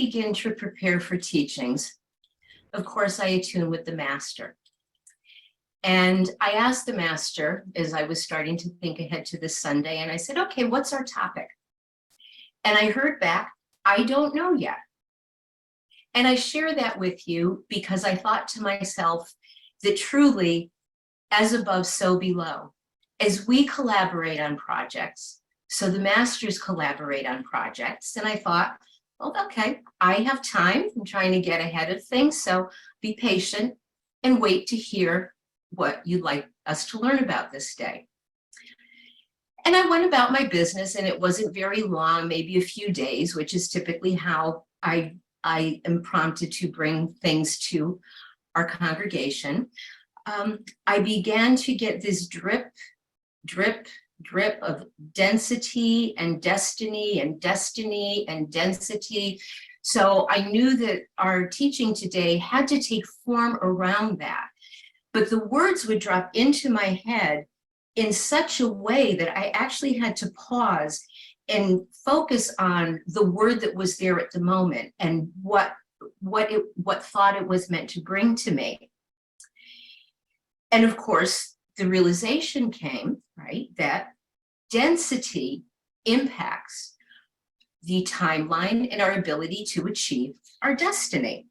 begin to prepare for teachings, of course, I attune with the master. And I asked the master as I was starting to think ahead to this Sunday, and I said, okay, what's our topic? And I heard back, I don't know yet. And I share that with you because I thought to myself that truly, as above, so below. As we collaborate on projects, so the masters collaborate on projects, and I thought, well, okay, I have time. I'm trying to get ahead of things, so be patient and wait to hear what you'd like us to learn about this day. And I went about my business, and it wasn't very long, maybe a few days, which is typically how I am prompted to bring things to our congregation. I began to get this drip of density and destiny and destiny and density. So I knew that our teaching today had to take form around that. But the words would drop into my head in such a way that I actually had to pause and focus on the word that was there at the moment and what thought it was meant to bring to me. And of course, the realization came, right, that density impacts the timeline and our ability to achieve our destiny.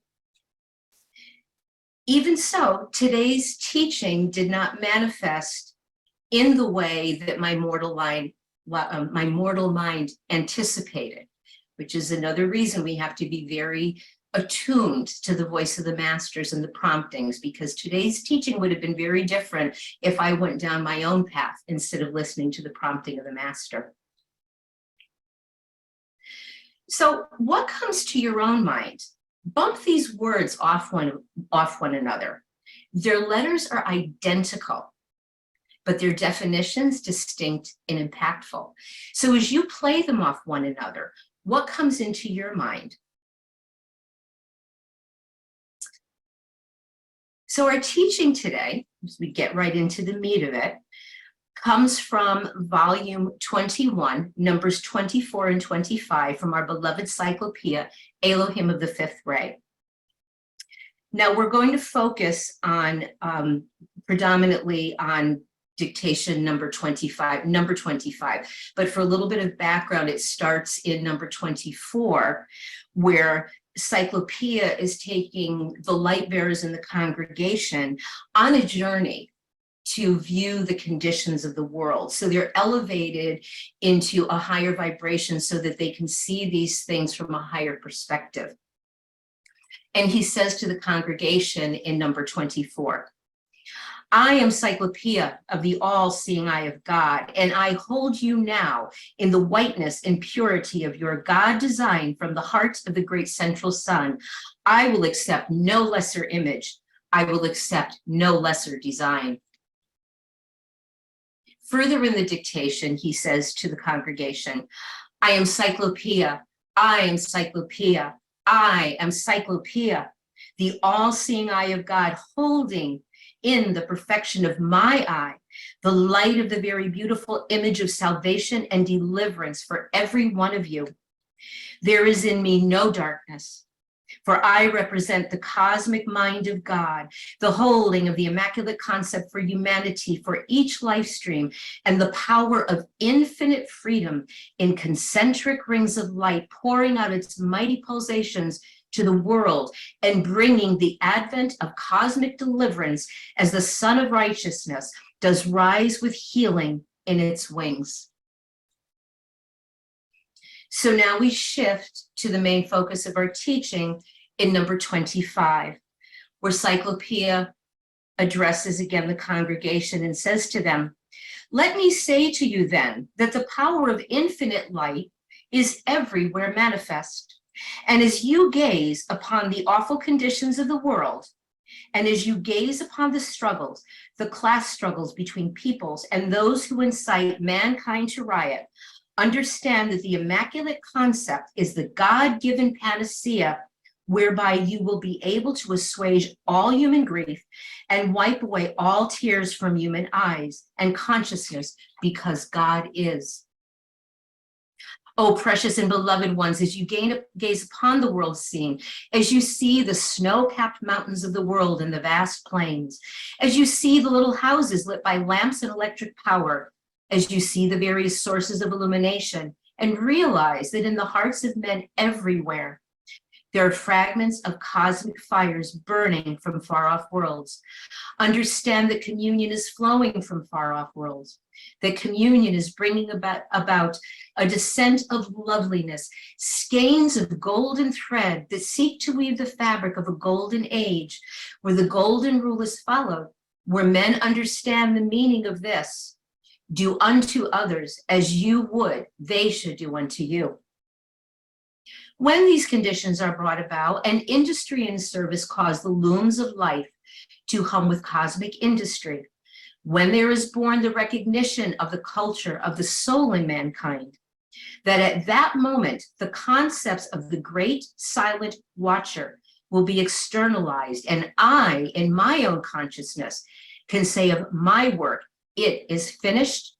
Even so, today's teaching did not manifest in the way that my mortal mind anticipated, which is another reason we have to be very attuned to the voice of the masters and the promptings, because today's teaching would have been very different if I went down my own path instead of listening to the prompting of the master. So what comes to your own mind? Bump these words off one another. Their letters are identical, but their definitions distinct and impactful. So as you play them off one another, what comes into your mind? So our teaching today, as we get right into the meat of it, comes from volume 21, numbers 24 and 25 from our beloved cyclopedia, Elohim of the Fifth Ray. Now we're going to focus on predominantly on dictation number 25, but for a little bit of background, it starts in number 24, where Cyclopeia is taking the light bearers in the congregation on a journey to view the conditions of the world. So they're elevated into a higher vibration so that they can see these things from a higher perspective. And he says to the congregation in number 24, I am Cyclopeia of the all-seeing eye of God, and I hold you now in the whiteness and purity of your God design from the heart of the great central sun. I will accept no lesser image. I will accept no lesser design. Further in the dictation, he says to the congregation, I am Cyclopeia. I am Cyclopeia. I am Cyclopeia, the all-seeing eye of God, holding in the perfection of my eye, the light of the very beautiful image of salvation and deliverance for every one of you. There is in me no darkness, for I represent the cosmic mind of God, the holding of the immaculate concept for humanity for each life stream, and the power of infinite freedom in concentric rings of light pouring out its mighty pulsations to the world and bringing the advent of cosmic deliverance as the Sun of Righteousness does rise with healing in its wings. So now we shift to the main focus of our teaching in number 25, where Cyclopeia addresses again the congregation and says to them, let me say to you then that the power of infinite light is everywhere manifest. And as you gaze upon the awful conditions of the world, and as you gaze upon the struggles, the class struggles between peoples and those who incite mankind to riot, understand that the immaculate concept is the God-given panacea whereby you will be able to assuage all human grief and wipe away all tears from human eyes and consciousness because God is. Oh, precious and beloved ones, as you gaze upon the world scene, as you see the snow-capped mountains of the world and the vast plains, as you see the little houses lit by lamps and electric power, as you see the various sources of illumination, and realize that in the hearts of men everywhere, there are fragments of cosmic fires burning from far-off worlds. Understand that communion is flowing from far-off worlds, that communion is bringing about a descent of loveliness, skeins of golden thread that seek to weave the fabric of a golden age, where the golden rule is followed, where men understand the meaning of this: do unto others as you would they should do unto you. When these conditions are brought about, and industry and service cause the looms of life to hum with cosmic industry, when there is born the recognition of the culture of the soul in mankind, that at that moment, the concepts of the great silent watcher will be externalized, and I, in my own consciousness, can say of my work, it is finished.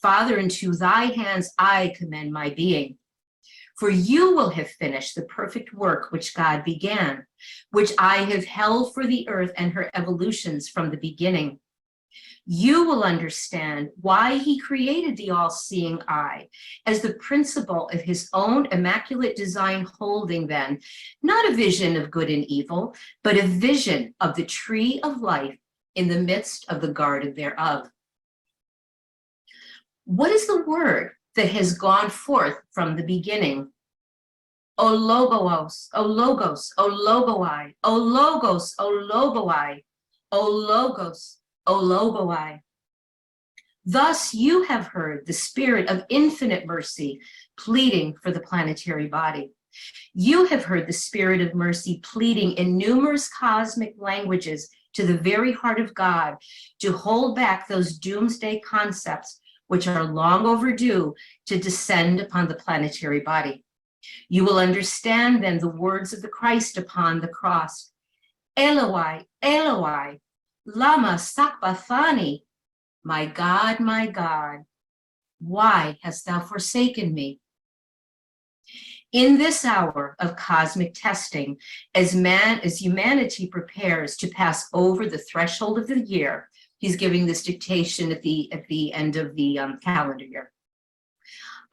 Father, into thy hands I commend my being. For you will have finished the perfect work which God began, which I have held for the earth and her evolutions from the beginning. You will understand why he created the all-seeing eye as the principle of his own immaculate design, holding then not a vision of good and evil, but a vision of the tree of life in the midst of the garden thereof. What is the word that has gone forth from the beginning? O logos, O logos, O logoi, O logos, O logoi, O logos, O logoi. Thus you have heard the spirit of infinite mercy pleading for the planetary body. You have heard the spirit of mercy pleading in numerous cosmic languages to the very heart of God to hold back those doomsday concepts which are long overdue to descend upon the planetary body. You will understand then the words of the Christ upon the cross. Eloi, Eloi, lama sabachthani, my God, why hast thou forsaken me? In this hour of cosmic testing, as humanity prepares to pass over the threshold of the year, he's giving this dictation at the end of the calendar year.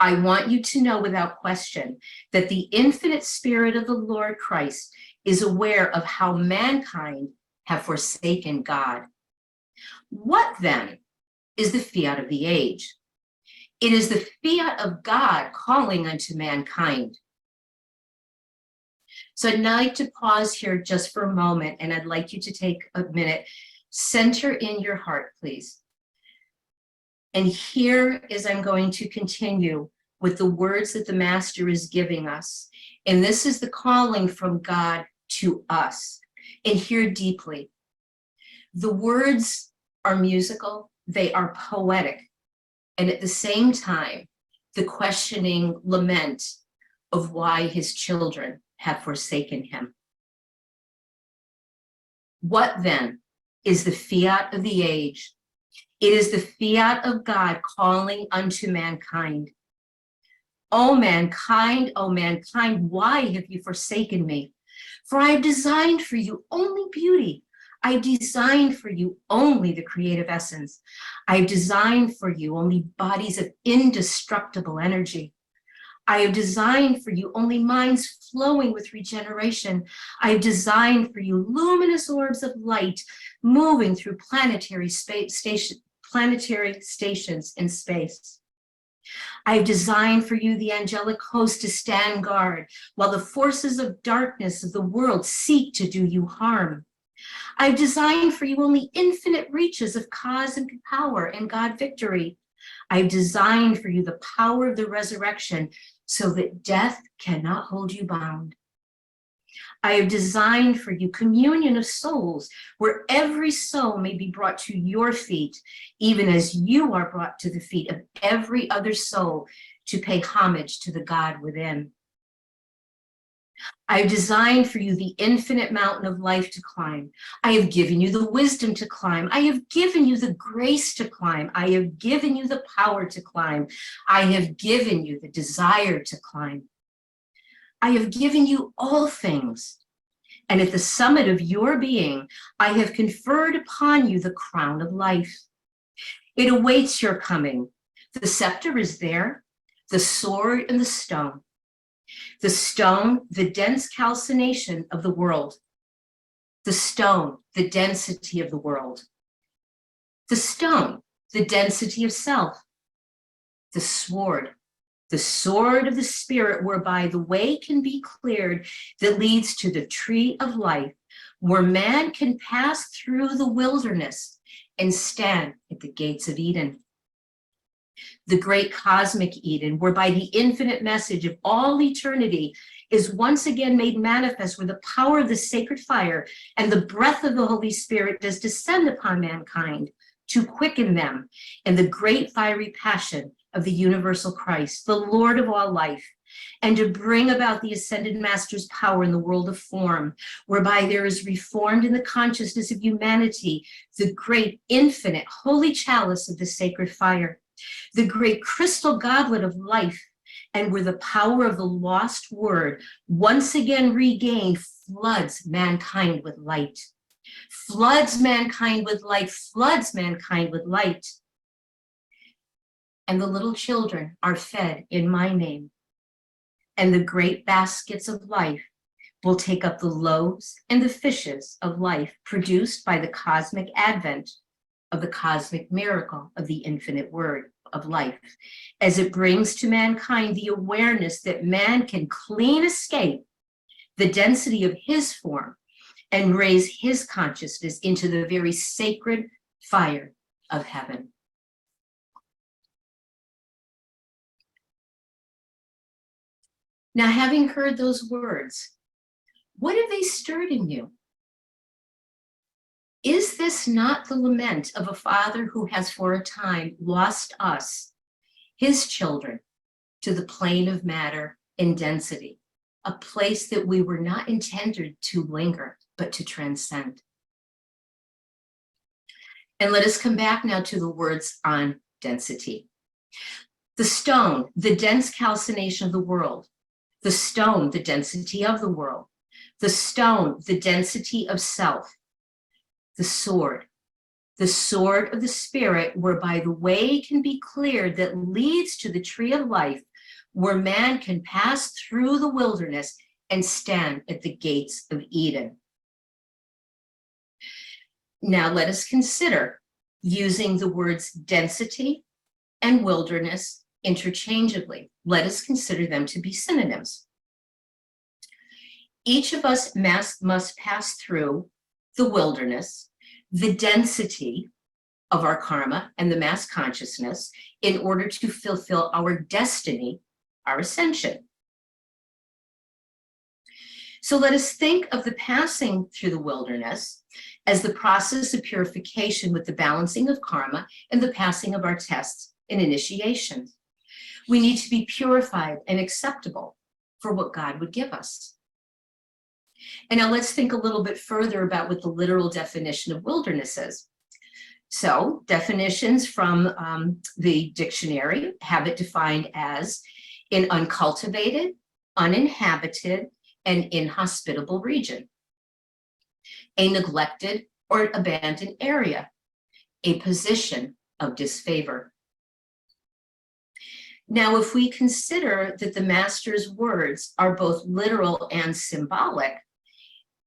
I want you to know without question that the infinite spirit of the Lord Christ is aware of how mankind have forsaken God. What then is the fiat of the age? It is the fiat of God calling unto mankind. So I'd like to pause here just for a moment, and I'd like you to take a minute, center in your heart, please. And here is I'm going to continue with the words that the Master is giving us. And this is the calling from God to us. And hear deeply. The words are musical, they are poetic, and at the same time, the questioning lament of why his children have forsaken him. What then is the fiat of the age? It is the fiat of God calling unto mankind. O mankind, why have you forsaken me? For I have designed for you only beauty. I have designed for you only the creative essence. I have designed for you only bodies of indestructible energy. I have designed for you only minds flowing with regeneration. I have designed for you luminous orbs of light moving through planetary stations in space. I have designed for you the angelic host to stand guard while the forces of darkness of the world seek to do you harm. I've designed for you only infinite reaches of cosmic power and God victory. I've designed for you the power of the resurrection so that death cannot hold you bound. I have designed for you communion of souls where every soul may be brought to your feet, even as you are brought to the feet of every other soul to pay homage to the God within. I have designed for you the infinite mountain of life to climb. I have given you the wisdom to climb. I have given you the grace to climb. I have given you the power to climb. I have given you the desire to climb. I have given you all things. And at the summit of your being, I have conferred upon you the crown of life. It awaits your coming. The scepter is there, the sword and the stone. The stone, the dense calcination of the world. The stone, the density of the world. The stone, the density of self. The sword of the spirit, whereby the way can be cleared that leads to the tree of life, where man can pass through the wilderness and stand at the gates of Eden. The great cosmic Eden, whereby the infinite message of all eternity is once again made manifest, where the power of the sacred fire and the breath of the Holy Spirit does descend upon mankind to quicken them in the great fiery passion of the universal Christ, the Lord of all life, and to bring about the ascended master's power in the world of form, whereby there is reformed in the consciousness of humanity the great infinite holy chalice of the sacred fire, the great crystal goblet of life, and where the power of the lost word, once again regained, floods mankind with light. Floods mankind with light, floods mankind with light. And the little children are fed in my name. And the great baskets of life will take up the loaves and the fishes of life produced by the cosmic advent of the cosmic miracle of the infinite word of life, as it brings to mankind the awareness that man can clean escape the density of his form and raise his consciousness into the very sacred fire of heaven. Now, having heard those words, what have they stirred in you? Is this not the lament of a father who has for a time lost us, his children, to the plane of matter and density, a place that we were not intended to linger, but to transcend? And let us come back now to the words on density. The stone, the dense calcination of the world. The stone, the density of the world. The stone, the density of self. The sword of the spirit, whereby the way can be cleared that leads to the tree of life, where man can pass through the wilderness and stand at the gates of Eden. Now let us consider using the words density and wilderness interchangeably. Let us consider them to be synonyms. Each of us must pass through the wilderness, the density of our karma and the mass consciousness in order to fulfill our destiny, our ascension. So let us think of the passing through the wilderness as the process of purification with the balancing of karma and the passing of our tests and initiations. We need to be purified and acceptable for what God would give us. And now let's think a little bit further about what the literal definition of wilderness is. So definitions from the dictionary have it defined as an uncultivated, uninhabited, and inhospitable region, a neglected or abandoned area, a position of disfavor. Now, if we consider that the master's words are both literal and symbolic,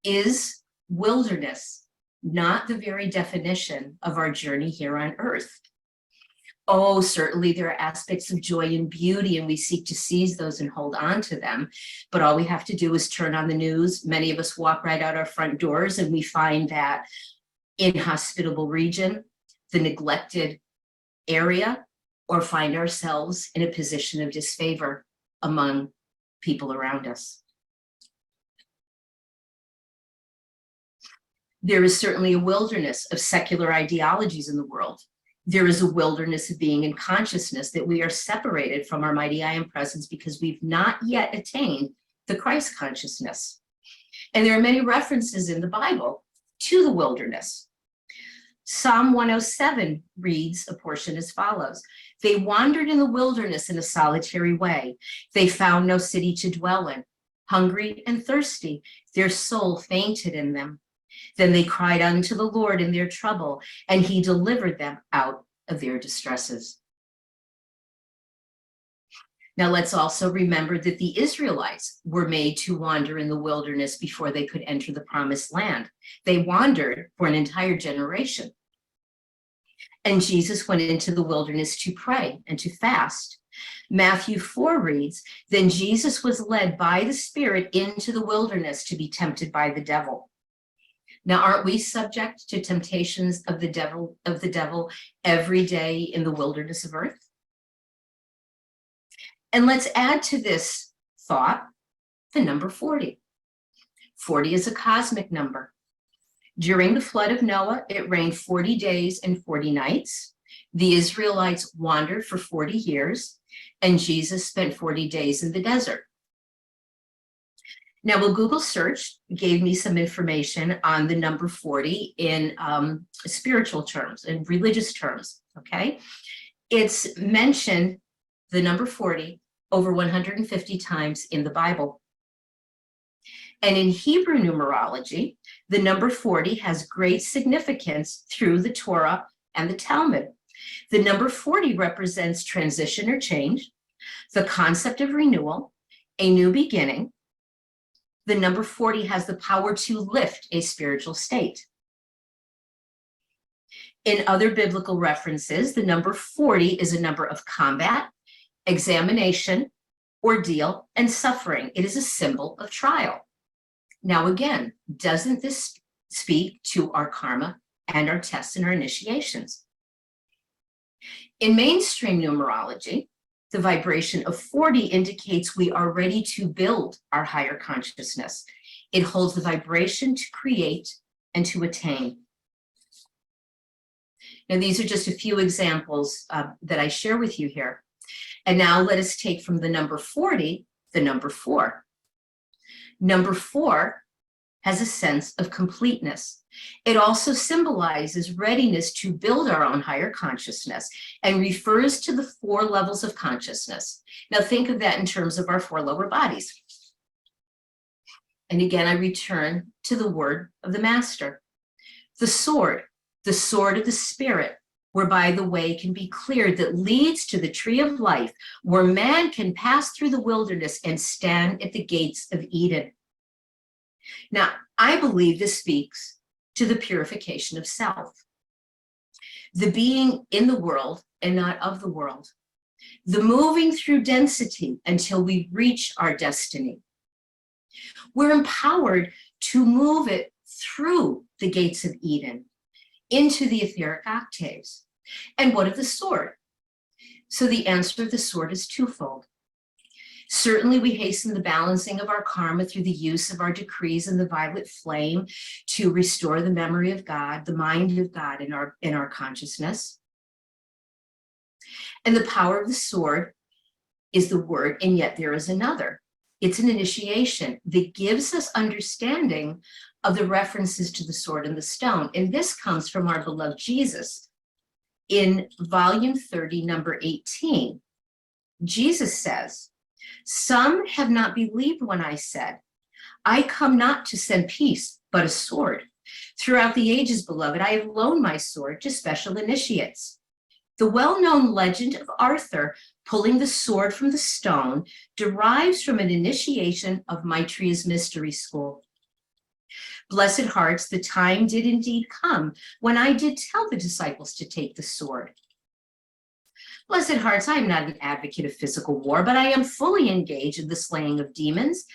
is wilderness not the very definition of our journey here on earth? Oh, certainly there are aspects of joy and beauty, and we seek to seize those and hold on to them. But all we have to do is turn on the news. Many of us walk right out our front doors and we find that inhospitable region, the neglected area, or find ourselves in a position of disfavor among people around us. There is certainly a wilderness of secular ideologies in the world. There is a wilderness of being in consciousness that we are separated from our mighty I Am presence because we've not yet attained the Christ consciousness. And there are many references in the Bible to the wilderness. Psalm 107 reads a portion as follows. They wandered in the wilderness in a solitary way. They found no city to dwell in. Hungry and thirsty, their soul fainted in them. Then they cried unto the Lord in their trouble, and he delivered them out of their distresses. Now let's also remember that the Israelites were made to wander in the wilderness before they could enter the promised land. They wandered for an entire generation. And Jesus went into the wilderness to pray and to fast. Matthew 4 reads, then Jesus was led by the Spirit into the wilderness to be tempted by the devil. Now, aren't we subject to temptations of the devil every day in the wilderness of earth? And let's add to this thought the number 40. 40 is a cosmic number. During the flood of Noah, it rained 40 days and 40 nights. The Israelites wandered for 40 years, and Jesus spent 40 days in the desert. Now, a Google search gave me some information on the number 40 in spiritual terms and religious terms, okay? It's mentioned, the number 40, over 150 times in the Bible. And in Hebrew numerology, the number 40 has great significance through the Torah and the Talmud. The number 40 represents transition or change, the concept of renewal, a new beginning. The number 40 has the power to lift a spiritual state. In other biblical references, the number 40 is a number of combat, examination, ordeal, and suffering. It is a symbol of trial. Now, again, doesn't this speak to our karma and our tests and our initiations? In mainstream numerology, the vibration of 40 indicates we are ready to build our higher consciousness. It holds the vibration to create and to attain. Now, these are just a few examples that I share with you here. And now let us take from the number 40, the number 4. Number 4 has a sense of completeness. It also symbolizes readiness to build our own higher consciousness and refers to the 4 levels of consciousness. Now think of that in terms of our 4 lower bodies. And again, I return to the word of the master. The sword of the spirit, whereby the way can be cleared that leads to the tree of life, where man can pass through the wilderness and stand at the gates of Eden. Now, I believe this speaks to the purification of self, the being in the world and not of the world, the moving through density until we reach our destiny. We're empowered to move it through the gates of Eden into the etheric octaves. And what of the sword? So the answer of the sword is twofold. Certainly, we hasten the balancing of our karma through the use of our decrees and the violet flame to restore the memory of God, the mind of God in our consciousness. And the power of the sword is the word, and yet there is another. It's an initiation that gives us understanding of the references to the sword and the stone. And this comes from our beloved Jesus. In volume 30, number 18, Jesus says, some have not believed when I said, I come not to send peace, but a sword. Throughout the ages, beloved, I have loaned my sword to special initiates. The well-known legend of Arthur pulling the sword from the stone derives from an initiation of Maitreya's mystery school. Blessed hearts, the time did indeed come when I did tell the disciples to take the sword. Blessed hearts, I am not an advocate of physical war, but I am fully engaged in the slaying of demons,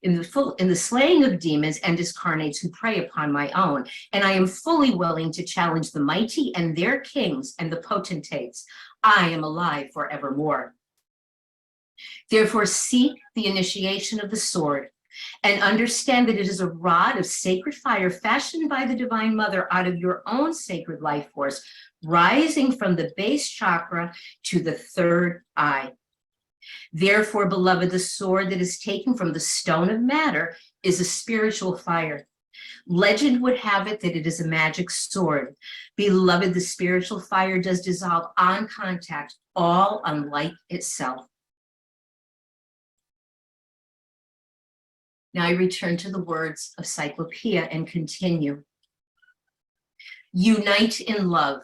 in the slaying of demons and discarnates who prey upon my own. And I am fully willing to challenge the mighty and their kings and the potentates. I am alive forevermore. Therefore, seek the initiation of the sword and understand that it is a rod of sacred fire fashioned by the Divine Mother out of your own sacred life force, rising from the base chakra to the third eye. Therefore, beloved, the sword that is taken from the stone of matter is a spiritual fire. Legend would have it that it is a magic sword. Beloved, the spiritual fire does dissolve on contact, all unlike itself. Now I return to the words of Cyclopeia and continue. Unite in love.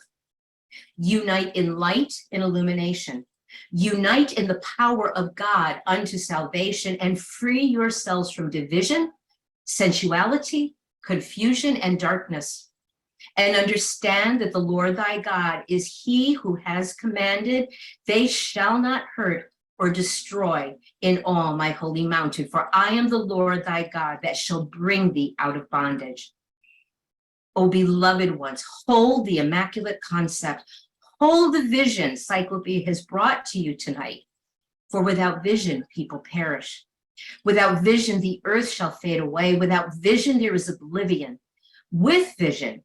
Unite in light and illumination. Unite in the power of God unto salvation and free yourselves from division, sensuality, confusion, and darkness. And understand that the Lord thy God is he who has commanded, they shall not hurt or destroy in all my holy mountain. For I am the Lord thy God that shall bring thee out of bondage. O beloved ones, hold the immaculate concept. Hold the vision Cyclopeia has brought to you tonight. For without vision, people perish. Without vision, the earth shall fade away. Without vision, there is oblivion. With vision,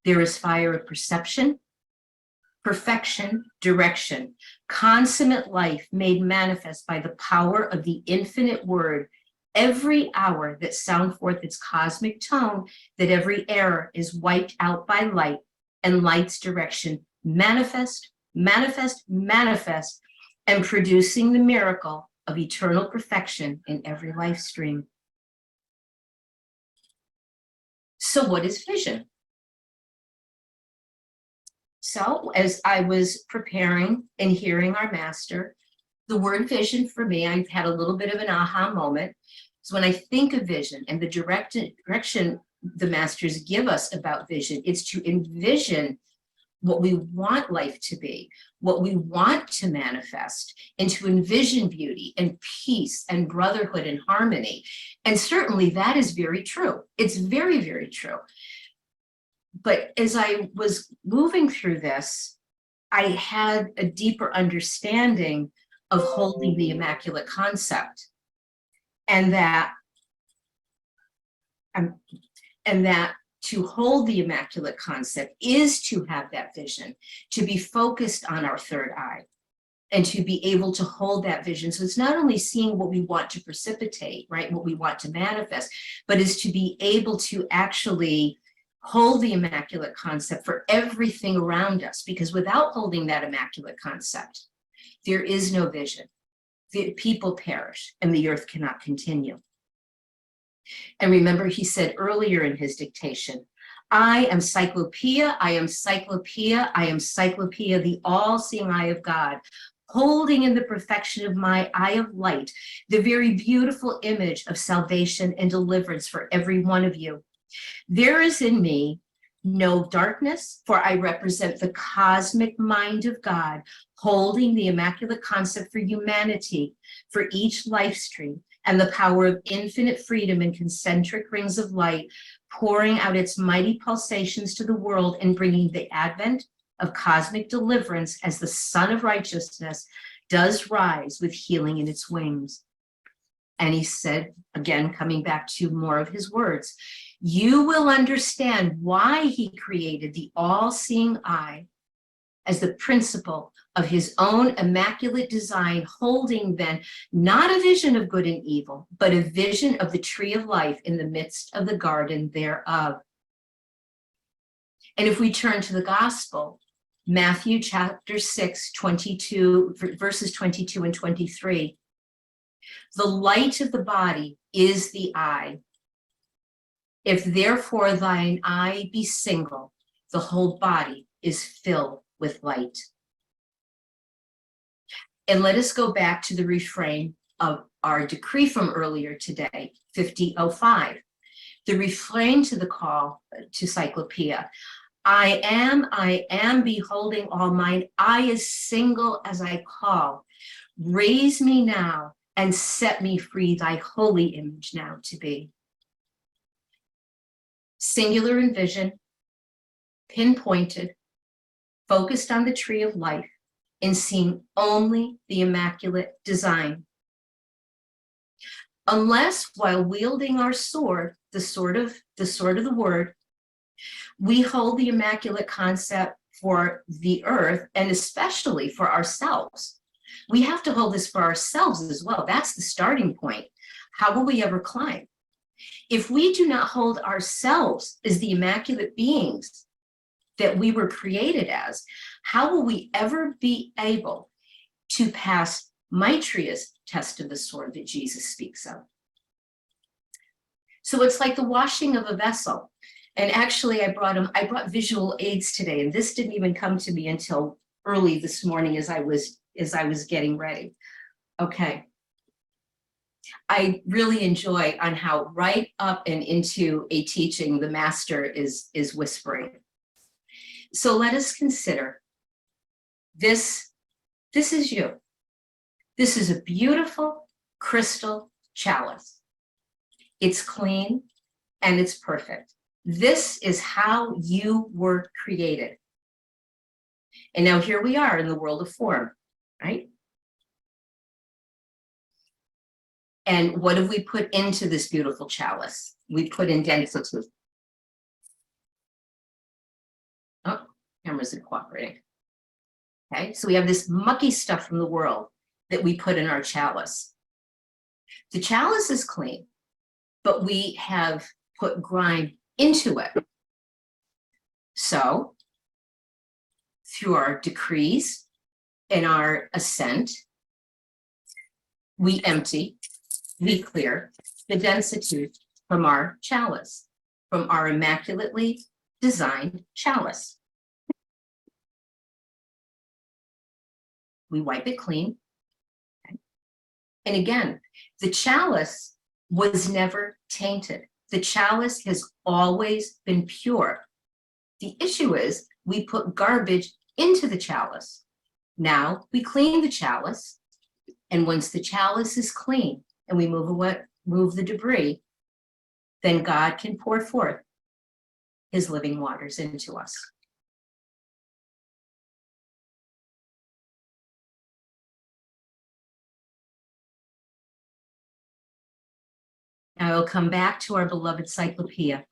there is fire of perception, perfection, direction, consummate life made manifest by the power of the infinite word. Every hour that sound forth its cosmic tone, that every error is wiped out by light, and light's direction manifest, manifest, manifest, and producing the miracle of eternal perfection in every life stream. So what is vision? So as I was preparing and hearing our master, the word vision for me, I've had a little bit of an aha moment. So when I think of vision and the direction the masters give us about vision, it's to envision what we want life to be, what we want to manifest, and to envision beauty and peace and brotherhood and harmony. And certainly that is very true. It's very, very true. But as I was moving through this, I had a deeper understanding of holding the immaculate concept, and that to hold the immaculate concept is to have that vision, to be focused on our third eye, and to be able to hold that vision. So it's not only seeing what we want to precipitate, right, what we want to manifest, but is to be able to actually hold the immaculate concept for everything around us, because without holding that immaculate concept, there is no vision. The people perish and the earth cannot continue. And remember, he said earlier in his dictation, I am Cyclopeia, I am Cyclopeia, I am Cyclopeia, the all-seeing eye of God, holding in the perfection of my eye of light, the very beautiful image of salvation and deliverance for every one of you. There is in me no darkness, for I represent the cosmic mind of God, holding the immaculate concept for humanity, for each life stream, and the power of infinite freedom in concentric rings of light, pouring out its mighty pulsations to the world and bringing the advent of cosmic deliverance as the sun of righteousness does rise with healing in its wings. And he said, again, coming back to more of his words, you will understand why he created the all-seeing eye as the principle of his own immaculate design, holding then not a vision of good and evil, but a vision of the tree of life in the midst of the garden thereof. And if we turn to the gospel, Matthew chapter 6, verses 22 and 23, the light of the body is the eye. If therefore thine eye be single, the whole body is filled with light. And let us go back to the refrain of our decree from earlier today, 50:05. The refrain to the call to Cyclopeia. I am beholding all mine. I is single as I call. Raise me now and set me free, thy holy image now to be. Singular in vision, pinpointed, focused on the tree of life, and seeing only the immaculate design. Unless while wielding our sword, the sword of the word, we hold the immaculate concept for the earth and especially for ourselves, We have to hold this for ourselves as well. That's the starting point. How will we ever climb? If we do not hold ourselves as the immaculate beings that we were created as, how will we ever be able to pass Maitreya's test of the sword that Jesus speaks of? So it's like the washing of a vessel. And actually I brought visual aids today, and this didn't even come to me until early this morning as I was getting ready. Okay. I really enjoy on how right up and into a teaching the master is whispering. So let us consider this. This is you. This is a beautiful crystal chalice. It's clean and it's perfect. This is how you were created. And now here we are in the world of form, right? And what have we put into this beautiful chalice? We put in density. Oh, camera isn't cooperating. Okay, so we have this mucky stuff from the world that we put in our chalice. The chalice is clean, but we have put grime into it. So through our decrees and our ascent, we empty, we clear the density from our chalice, from our immaculately designed chalice. We wipe it clean. Okay. And again, the chalice was never tainted. The chalice has always been pure. The issue is we put garbage into the chalice. Now we clean the chalice, and once the chalice is clean and we move the debris, then God can pour forth his living waters into us. Now I'll come back to our beloved Cyclopeia.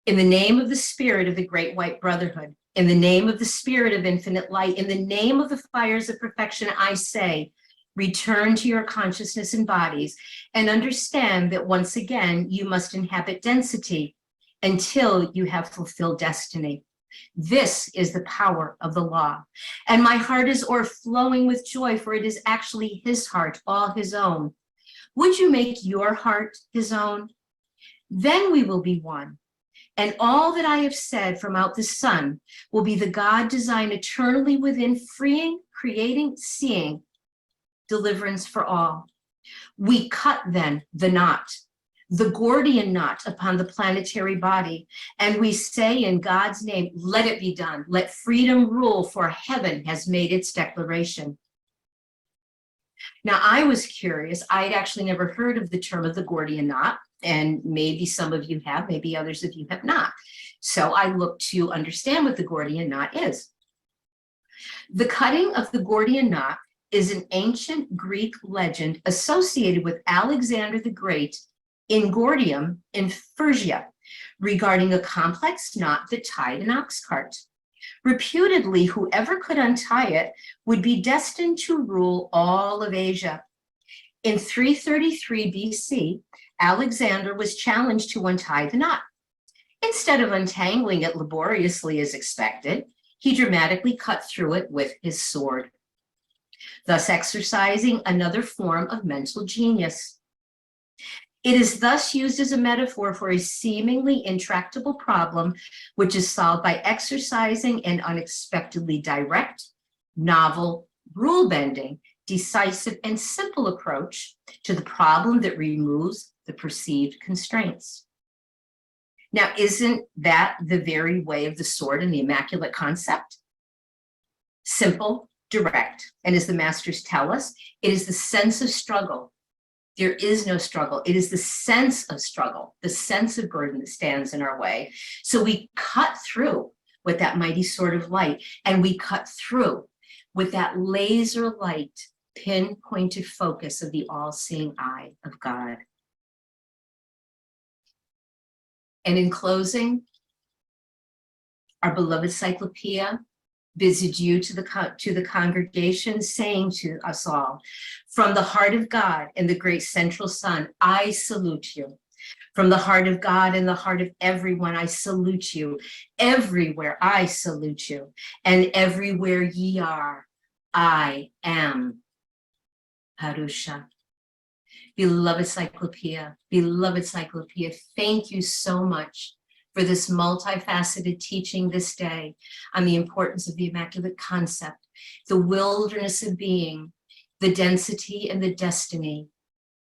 In the name of the spirit of the Great White Brotherhood, in the name of the spirit of infinite light, in the name of the fires of perfection, I say, return to your consciousness and bodies and understand that once again, you must inhabit density until you have fulfilled destiny. This is the power of the law. And my heart is o'erflowing with joy, for it is actually his heart, all his own. Would you make your heart his own? Then we will be one. And all that I have said from out the sun will be the God design eternally within, freeing, creating, seeing, deliverance for all. We cut then the knot, the Gordian knot upon the planetary body, and we say in God's name, let it be done. Let freedom rule, for heaven has made its declaration. Now, I was curious. I had actually never heard of the term of the Gordian knot, and maybe some of you have, maybe others of you have not. So I looked to understand what the Gordian knot is. The cutting of the Gordian knot is an ancient Greek legend associated with Alexander the Great in Gordium in Phrygia regarding a complex knot that tied an ox cart. Reputedly, whoever could untie it would be destined to rule all of Asia. In 333 BC, Alexander was challenged to untie the knot. Instead of untangling it laboriously as expected, he dramatically cut through it with his sword, thus exercising another form of mental genius. It is thus used as a metaphor for a seemingly intractable problem, which is solved by exercising an unexpectedly direct, novel, rule-bending, decisive, and simple approach to the problem that removes the perceived constraints. Now, isn't that the very way of the sword and the Immaculate Concept? Simple, direct, and as the masters tell us, it is the sense of struggle. There is no struggle. It is the sense of struggle, the sense of burden that stands in our way. So we cut through with that mighty sword of light, and we cut through with that laser light, pinpointed focus of the all-seeing eye of God. And in closing, our beloved Cyclopeia Bids adieu to the congregation, saying to us all, from the heart of God and the great central sun, I salute you. From the heart of God and the heart of everyone, I salute you. Everywhere I salute you. And everywhere ye are, I am. Parusha. Beloved Cyclopeia, thank you so much for this multifaceted teaching this day on the importance of the Immaculate Concept, the wilderness of being, the density and the destiny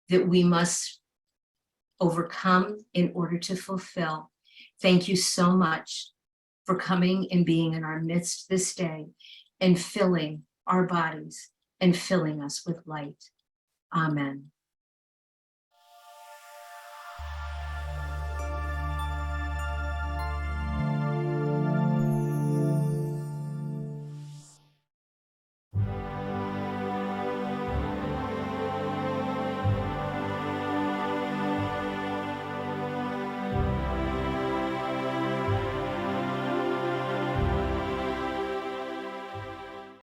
that we must overcome in order to fulfill. Thank you so much for coming and being in our midst this day and filling our bodies and filling us with light. Amen.